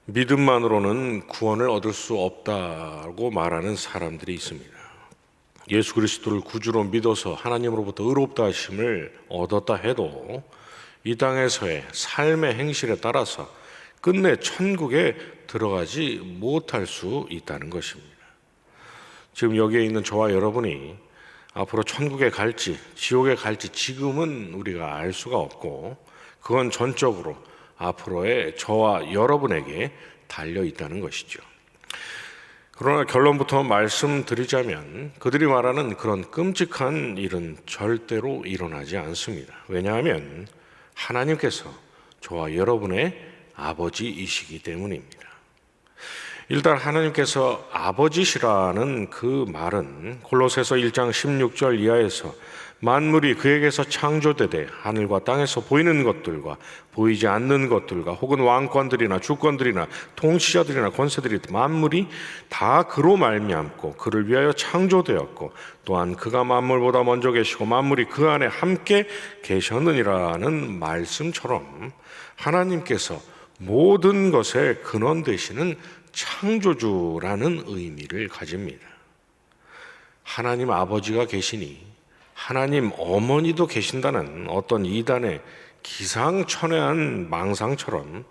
믿음만으로는 구원을 얻을 수 없다고 말하는 사람들이 있습니다. 예수 그리스도를 구주로 믿어서 하나님으로부터 의롭다 하심을 얻었다 해도 이 땅에서의 삶의 행실에 따라서 끝내 천국에 들어가지 못할 수 있다는 것입니다. 지금 여기에 있는 저와 여러분이 앞으로 천국에 갈지 지옥에 갈지 지금은 우리가 알 수가 없고, 그건 전적으로 앞으로의 저와 여러분에게 달려 있다는 것이죠. 그러나 결론부터 말씀드리자면 그들이 말하는 그런 끔찍한 일은 절대로 일어나지 않습니다. 왜냐하면 하나님께서 저와 여러분의 아버지이시기 때문입니다. 일단 하나님께서 아버지시라는 그 말은 골로새서 1장 16절 이하에서 만물이 그에게서 창조되되 하늘과 땅에서 보이는 것들과 보이지 않는 것들과 혹은 왕권들이나 주권들이나 통치자들이나 권세들이 만물이 다 그로 말미암고 그를 위하여 창조되었고 또한 그가 만물보다 먼저 계시고 만물이 그 안에 함께 계셨느니라는 말씀처럼 하나님께서 모든 것의 근원 되시는 창조주라는 의미를 가집니다. 하나님 아버지가 계시니 하나님 어머니도 계신다는 어떤 이단의 기상천외한 망상처럼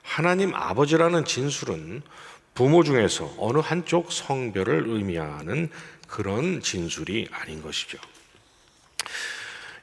하나님 아버지라는 진술은 부모 중에서 어느 한쪽 성별을 의미하는 그런 진술이 아닌 것이죠.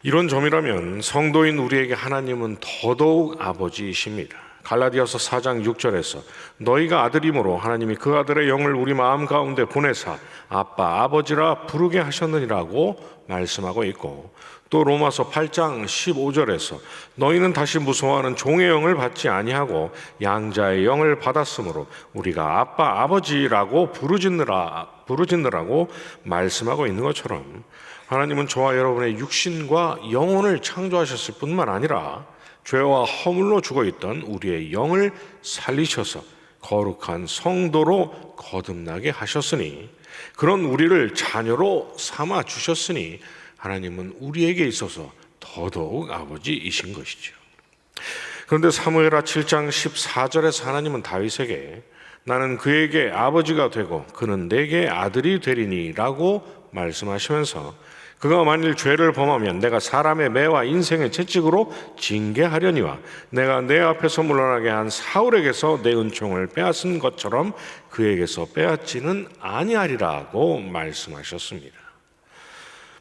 이런 점이라면 성도인 우리에게 하나님은 더더욱 아버지이십니다. 갈라디아서 4장 6절에서 너희가 아들이므로 하나님이 그 아들의 영을 우리 마음 가운데 보내사 아빠 아버지라 부르게 하셨느니라고 말씀하고 있고, 또 로마서 8장 15절에서 너희는 다시 무서워하는 종의 영을 받지 아니하고 양자의 영을 받았으므로 우리가 아빠 아버지라고 부르짖느라고 말씀하고 있는 것처럼 하나님은 저와 여러분의 육신과 영혼을 창조하셨을 뿐만 아니라 죄와 허물로 죽어있던 우리의 영을 살리셔서 거룩한 성도로 거듭나게 하셨으니, 그런 우리를 자녀로 삼아 주셨으니 하나님은 우리에게 있어서 더더욱 아버지이신 것이죠. 그런데 사무엘하 7장 14절에서 하나님은 다윗에게 나는 그에게 아버지가 되고 그는 내게 아들이 되리니 라고 말씀하시면서 그가 만일 죄를 범하면 내가 사람의 매와 인생의 채찍으로 징계하려니와 내가 내 앞에서 물러나게 한 사울에게서 내 은총을 빼앗은 것처럼 그에게서 빼앗지는 아니하리라고 말씀하셨습니다.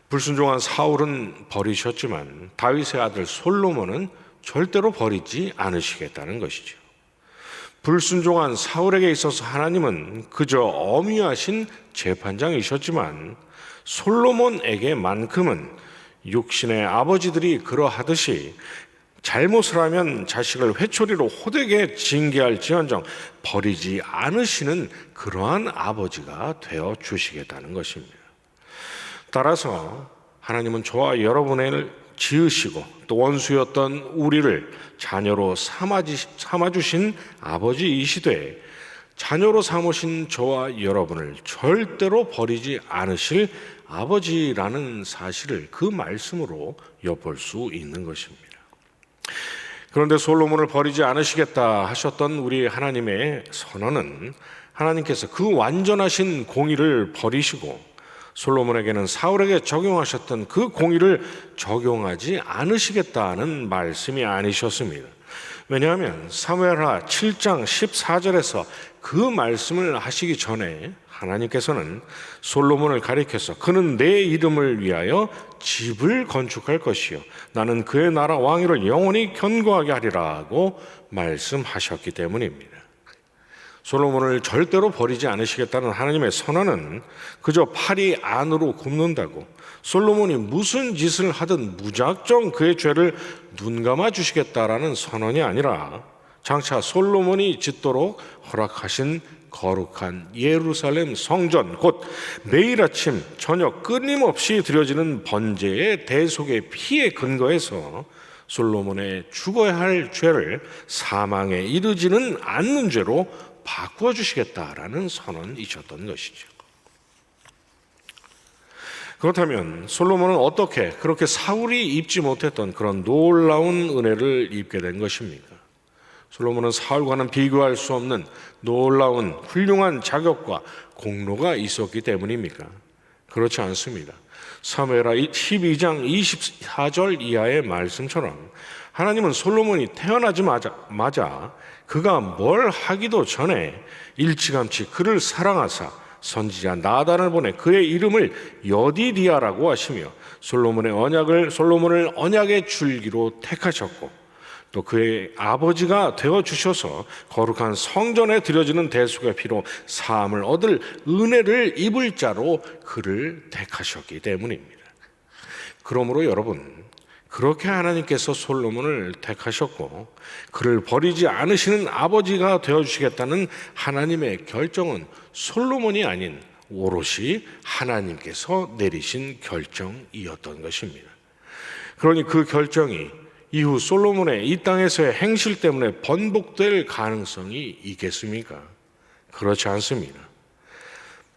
불순종한 사울은 버리셨지만 다윗의 아들 솔로몬은 절대로 버리지 않으시겠다는 것이죠. 불순종한 사울에게 있어서 하나님은 그저 엄위하신 재판장이셨지만 솔로몬에게만큼은 육신의 아버지들이 그러하듯이 잘못을 하면 자식을 회초리로 호되게 징계할지언정 버리지 않으시는 그러한 아버지가 되어 주시겠다는 것입니다. 따라서 하나님은 저와 여러분을 지으시고 또 원수였던 우리를 자녀로 삼아주신 아버지이시되 자녀로 삼으신 저와 여러분을 절대로 버리지 않으실 아버지라는 사실을 그 말씀으로 엿볼 수 있는 것입니다. 그런데 솔로몬을 버리지 않으시겠다 하셨던 우리 하나님의 선언은 하나님께서 그 완전하신 공의를 버리시고 솔로몬에게는 사울에게 적용하셨던 그 공의를 적용하지 않으시겠다는 말씀이 아니셨습니다. 왜냐하면 사무엘하 7장 14절에서 그 말씀을 하시기 전에 하나님께서는 솔로몬을 가리켜서 그는 내 이름을 위하여 집을 건축할 것이요 나는 그의 나라 왕위를 영원히 견고하게 하리라고 말씀하셨기 때문입니다. 솔로몬을 절대로 버리지 않으시겠다는 하나님의 선언은 그저 팔이 안으로 굽는다고 솔로몬이 무슨 짓을 하든 무작정 그의 죄를 눈감아 주시겠다라는 선언이 아니라 장차 솔로몬이 짓도록 허락하신 거룩한 예루살렘 성전, 곧 매일 아침 저녁 끊임없이 드려지는 번제의 대속의 피에 근거해서 솔로몬의 죽어야 할 죄를 사망에 이르지는 않는 죄로 바꾸어 주시겠다라는 선언이셨던 것이죠. 그렇다면 솔로몬은 어떻게 그렇게 사울이 입지 못했던 그런 놀라운 은혜를 입게 된 것입니까? 솔로몬은 사울과는 비교할 수 없는 놀라운 훌륭한 자격과 공로가 있었기 때문입니까? 그렇지 않습니다. 사무엘하 12장 24절 이하의 말씀처럼 하나님은 솔로몬이 태어나자마자 그가 뭘 하기도 전에 일찌감치 그를 사랑하사 선지자 나단을 보내 그의 이름을 여디디아라고 하시며 솔로몬을 언약의 줄기로 택하셨고 또 그의 아버지가 되어 주셔서 거룩한 성전에 드려지는 대속의 피로 사함을 얻을 은혜를 입을 자로 그를 택하셨기 때문입니다. 그러므로 여러분, 그렇게 하나님께서 솔로몬을 택하셨고 그를 버리지 않으시는 아버지가 되어주시겠다는 하나님의 결정은 솔로몬이 아닌 오롯이 하나님께서 내리신 결정이었던 것입니다. 그러니 그 결정이 이후 솔로몬의 이 땅에서의 행실 때문에 번복될 가능성이 있겠습니까? 그렇지 않습니다.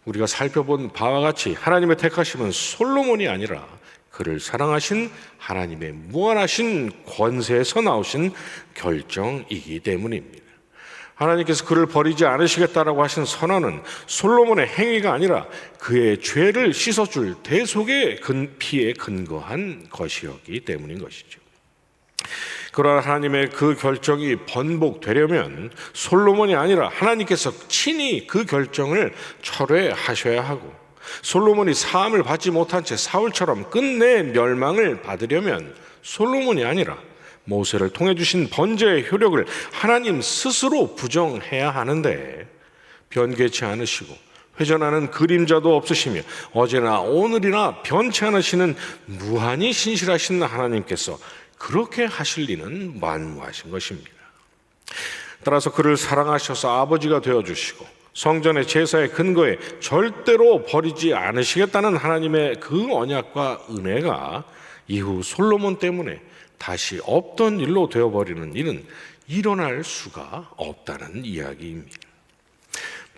우리가 살펴본 바와 같이 하나님의 택하심은 솔로몬이 아니라 그를 사랑하신 하나님의 무한하신 권세에서 나오신 결정이기 때문입니다. 하나님께서 그를 버리지 않으시겠다라고 하신 선언은 솔로몬의 행위가 아니라 그의 죄를 씻어줄 대속의 피에 근거한 것이었기 때문인 것이죠. 그러나 하나님의 그 결정이 번복되려면 솔로몬이 아니라 하나님께서 친히 그 결정을 철회하셔야 하고, 솔로몬이 사함을 받지 못한 채 사울처럼 끝내 멸망을 받으려면 솔로몬이 아니라 모세를 통해 주신 번제의 효력을 하나님 스스로 부정해야 하는데, 변개치 않으시고 회전하는 그림자도 없으시며 어제나 오늘이나 변치 않으시는 무한히 신실하신 하나님께서 그렇게 하실 리는 만무하신 것입니다. 따라서 그를 사랑하셔서 아버지가 되어주시고 성전의 제사의 근거에 절대로 버리지 않으시겠다는 하나님의 그 언약과 은혜가 이후 솔로몬 때문에 다시 없던 일로 되어버리는 일은 일어날 수가 없다는 이야기입니다.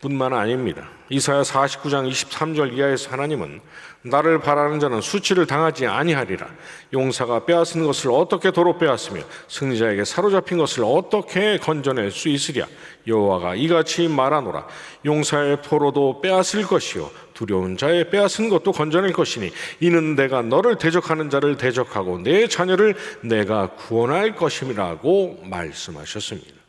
뿐만 아닙니다. 이사야 49장 23절 이하에서 하나님은 나를 바라는 자는 수치를 당하지 아니하리라. 용사가 빼앗은 것을 어떻게 도로 빼앗으며 승리자에게 사로잡힌 것을 어떻게 건져낼 수 있으랴. 여호와가 이같이 말하노라. 용사의 포로도 빼앗을 것이요 두려운 자의 빼앗은 것도 건져낼 것이니 이는 내가 너를 대적하는 자를 대적하고 내 자녀를 내가 구원할 것임이라고 말씀하셨습니다.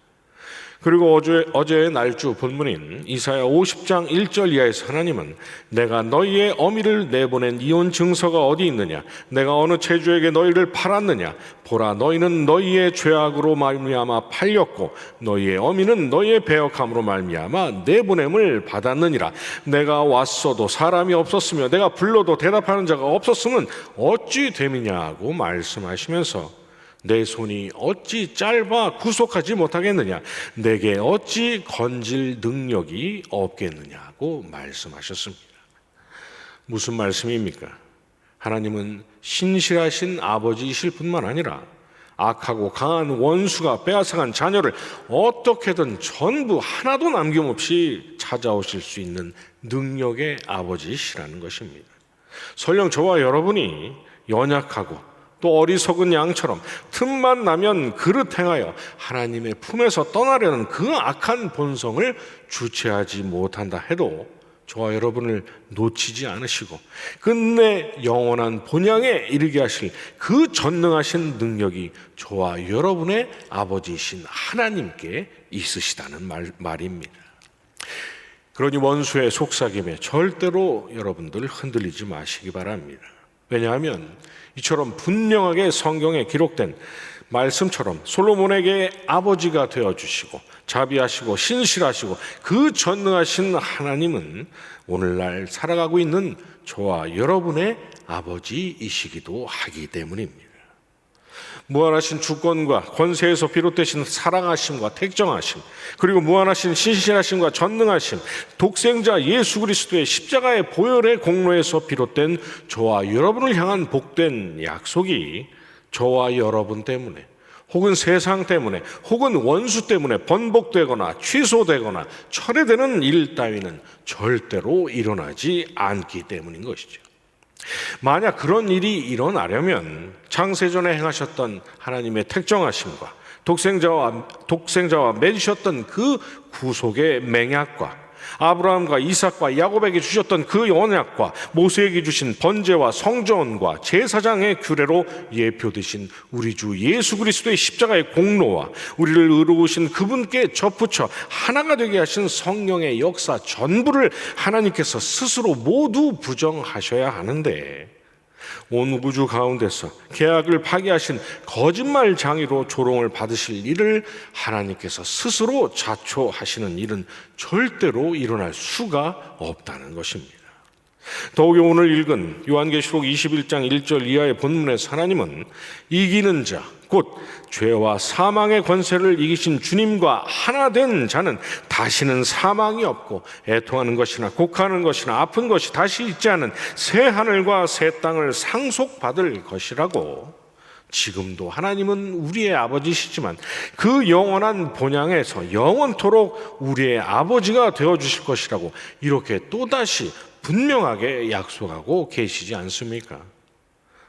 그리고 어제의 날주 본문인 이사야 50장 1절 이하에서 하나님은 내가 너희의 어미를 내보낸 이혼 증서가 어디 있느냐? 내가 어느 체주에게 너희를 팔았느냐? 보라, 너희는 너희의 죄악으로 말미암아 팔렸고 너희의 어미는 너희의 배역함으로 말미암아 내보냄을 받았느니라. 내가 왔어도 사람이 없었으며 내가 불러도 대답하는 자가 없었으면 어찌 됨이냐고 말씀하시면서 내 손이 어찌 짧아 구속하지 못하겠느냐? 내게 어찌 건질 능력이 없겠느냐고 말씀하셨습니다. 무슨 말씀입니까? 하나님은 신실하신 아버지이실 뿐만 아니라 악하고 강한 원수가 빼앗아간 자녀를 어떻게든 전부 하나도 남김없이 찾아오실 수 있는 능력의 아버지이시라는 것입니다. 설령 저와 여러분이 연약하고 또 어리석은 양처럼 틈만 나면 그릇 행하여 하나님의 품에서 떠나려는 그 악한 본성을 주체하지 못한다 해도 저와 여러분을 놓치지 않으시고 끝내 영원한 본향에 이르게 하실 그 전능하신 능력이 저와 여러분의 아버지이신 하나님께 있으시다는 말입니다. 그러니 원수의 속삭임에 절대로 여러분들 흔들리지 마시기 바랍니다. 왜냐하면 이처럼 분명하게 성경에 기록된 말씀처럼 솔로몬에게 아버지가 되어주시고 자비하시고 신실하시고 그 전능하신 하나님은 오늘날 살아가고 있는 저와 여러분의 아버지이시기도 하기 때문입니다. 무한하신 주권과 권세에서 비롯되신 사랑하심과 택정하심, 그리고 무한하신 신실하심과 전능하심, 독생자 예수 그리스도의 십자가의 보혈의 공로에서 비롯된 저와 여러분을 향한 복된 약속이 저와 여러분 때문에 혹은 세상 때문에 혹은 원수 때문에 번복되거나 취소되거나 철회되는 일 따위는 절대로 일어나지 않기 때문인 것이죠. 만약 그런 일이 일어나려면 창세전에 행하셨던 하나님의 택정하심과 독생자와 맺으셨던 그 구속의 맹약과 아브라함과 이삭과 야곱에게 주셨던 그 언약과 모세에게 주신 번제와 성전과 제사장의 규례로 예표되신 우리 주 예수 그리스도의 십자가의 공로와 우리를 의로우신 그분께 접붙여 하나가 되게 하신 성령의 역사 전부를 하나님께서 스스로 모두 부정하셔야 하는데, 온 우주 가운데서 계약을 파기하신 거짓말 장의로 조롱을 받으실 일을 하나님께서 스스로 자초하시는 일은 절대로 일어날 수가 없다는 것입니다. 더욱이 오늘 읽은 요한계시록 21장 1절 이하의 본문에서 하나님은 이기는 자, 곧 죄와 사망의 권세를 이기신 주님과 하나 된 자는 다시는 사망이 없고 애통하는 것이나 곡하는 것이나 아픈 것이 다시 있지 않은 새 하늘과 새 땅을 상속받을 것이라고, 지금도 하나님은 우리의 아버지시지만 그 영원한 본향에서 영원토록 우리의 아버지가 되어주실 것이라고 이렇게 또다시 분명하게 약속하고 계시지 않습니까?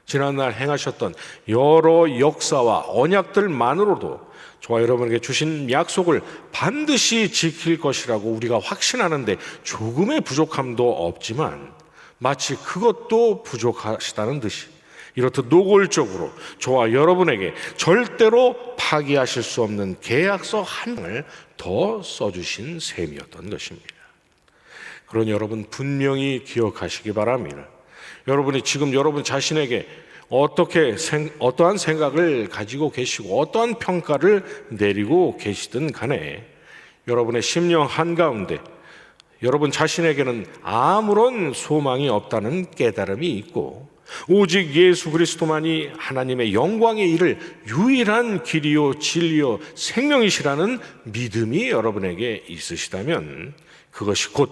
지난날 행하셨던 여러 역사와 언약들만으로도 저와 여러분에게 주신 약속을 반드시 지킬 것이라고 우리가 확신하는데 조금의 부족함도 없지만, 마치 그것도 부족하시다는 듯이 이렇듯 노골적으로 저와 여러분에게 절대로 파기하실 수 없는 계약서 한 장을 더 써주신 셈이었던 것입니다. 그러니 여러분 분명히 기억하시기 바랍니다. 여러분이 지금 여러분 자신에게 어떠한 생각을 가지고 계시고 어떠한 평가를 내리고 계시든 간에 여러분의 심령 한가운데 여러분 자신에게는 아무런 소망이 없다는 깨달음이 있고, 오직 예수 그리스도만이 하나님의 영광에 이를 유일한 길이요 진리요 생명이시라는 믿음이 여러분에게 있으시다면, 그것이 곧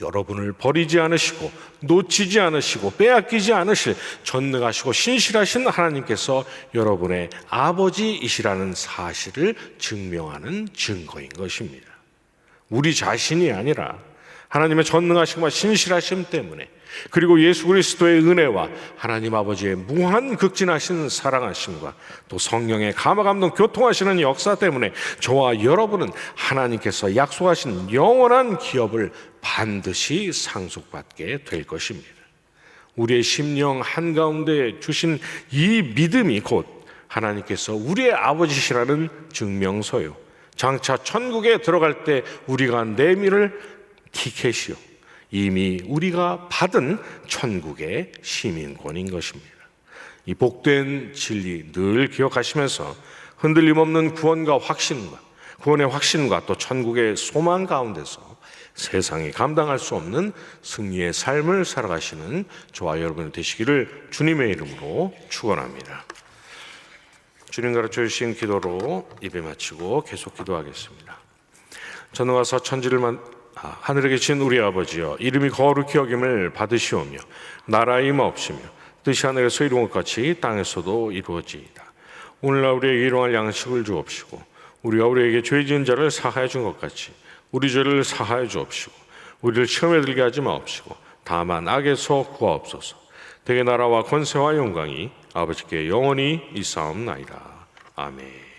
여러분을 버리지 않으시고 놓치지 않으시고 빼앗기지 않으실 전능하시고 신실하신 하나님께서 여러분의 아버지이시라는 사실을 증명하는 증거인 것입니다. 우리 자신이 아니라 하나님의 전능하심과 신실하심 때문에, 그리고 예수 그리스도의 은혜와 하나님 아버지의 무한 극진하신 사랑하심과 또 성령의 감화감동 교통하시는 역사 때문에 저와 여러분은 하나님께서 약속하신 영원한 기업을 반드시 상속받게 될 것입니다. 우리의 심령 한가운데 주신 이 믿음이 곧 하나님께서 우리의 아버지시라는 증명서요, 장차 천국에 들어갈 때 우리가 내밀을 티켓이요, 이미 우리가 받은 천국의 시민권인 것입니다. 이 복된 진리 늘 기억하시면서 흔들림 없는 구원과 확신과 구원의 확신과 또 천국의 소망 가운데서 세상이 감당할 수 없는 승리의 삶을 살아가시는 저와 여러분 되시기를 주님의 이름으로 축원합니다. 주님 가르쳐 주신 기도로 예배 마치고 계속 기도하겠습니다. 전능하사 천지를 하늘에 계신 우리 아버지여, 이름이 거룩히 여김을 받으시오며 나라의 임하옵시며 뜻이 하늘에서 이룬 것 같이 땅에서도 이루어지이다. 오늘날 우리에게 일용할 양식을 주옵시고 우리가 우리에게 죄 지은 자를 사하여 준 것 같이 우리 죄를 사하여 주옵시고 우리를 시험에 들게 하지 마옵시고 다만 악에서 구하옵소서. 대개 나라와 권세와 영광이 아버지께 영원히 있사옵나이다. 아멘.